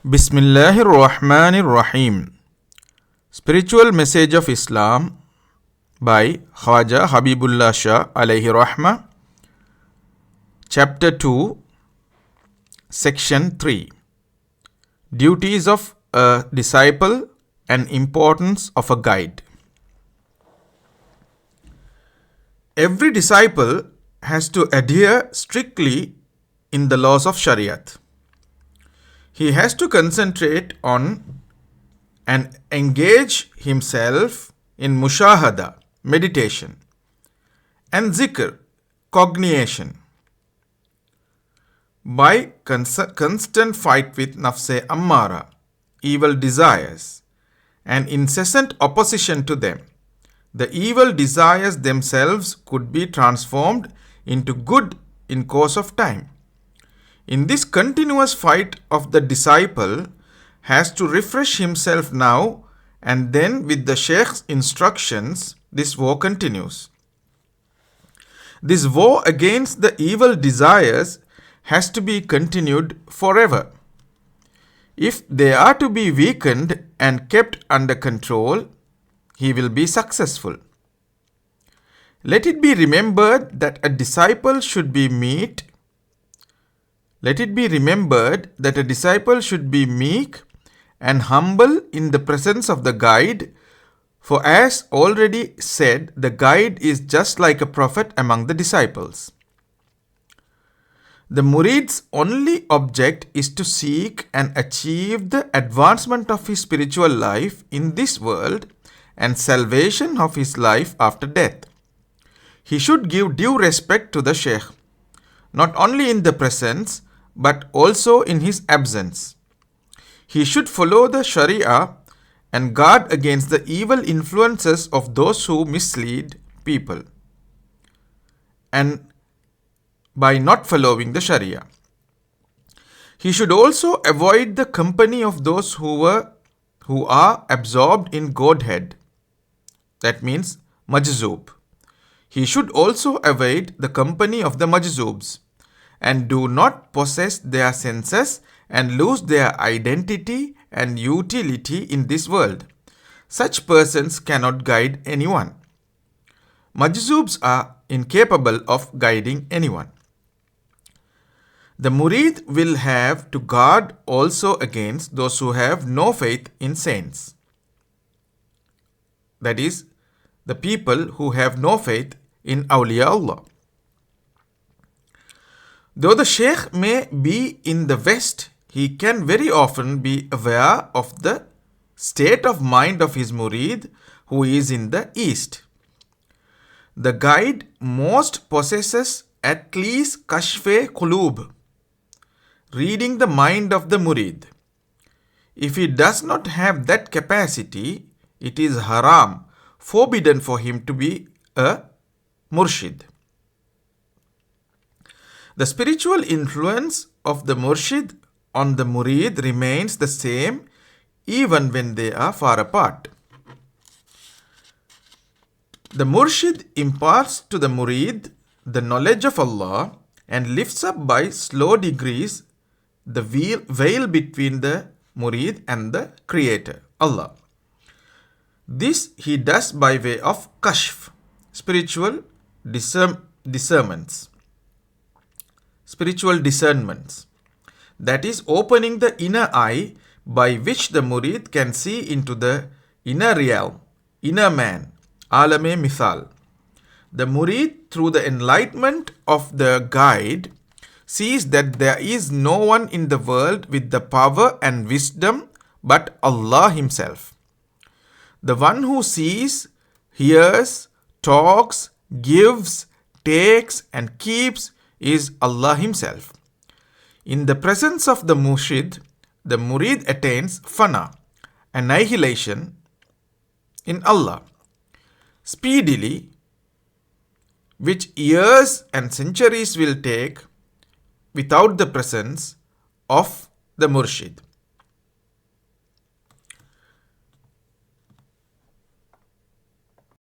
Bismillahir Rahmanir Rahim. Spiritual Message of Islam by Khwaja Habibullah Shah Alaihi Rahma. Chapter 2, Section 3. Duties of a disciple and importance of a guide. Every disciple has to adhere strictly in the laws of Shariat. He has to concentrate on and engage himself in mushahada, meditation, and zikr, cognition. By constant fight with nafse ammara, evil desires, and incessant opposition to them, the evil desires themselves could be transformed into good in course of time. In this continuous fight of the disciple has to refresh himself now and then with the Shaykh's instructions, this war continues. This war against the evil desires has to be continued forever. If they are to be weakened and kept under control, he will be successful. Let it be remembered that a disciple should be meek and humble in the presence of the guide, for as already said, the guide is just like a prophet among the disciples. The murid's only object is to seek and achieve the advancement of his spiritual life in this world and salvation of his life after death. He should give due respect to the Shaykh, not only in the presence, but also in his absence. He should follow the Sharia and guard against the evil influences of those who mislead people, and by not following the Sharia. He should also avoid the company of those who are absorbed in Godhead. That means majzoob. He should also avoid the company of the majzoobs and do not possess their senses and lose their identity and utility in this world. Such persons cannot guide anyone. Majzoobs are incapable of guiding anyone. The murid will have to guard also against those who have no faith in saints. That is, the people who have no faith in awliyaullah. Though the Shaykh may be in the West, he can very often be aware of the state of mind of his murid who is in the East. The guide most possesses at least kashfe qulub, reading the mind of the murid. If he does not have that capacity, it is haram, forbidden for him to be a murshid. The spiritual influence of the murshid on the murid remains the same even when they are far apart. The murshid imparts to the murid the knowledge of Allah and lifts up by slow degrees the veil between the murid and the Creator, Allah. This he does by way of kashf, spiritual discernments. That is, opening the inner eye by which the murid can see into the inner realm, inner man, alame mithal. The murid, through the enlightenment of the guide, sees that there is no one in the world with the power and wisdom but Allah Himself. The one who sees, hears, talks, gives, takes and keeps is Allah Himself. In the presence of the murshid, the murid attains fana, annihilation, in Allah, speedily, which years and centuries will take without the presence of the murshid.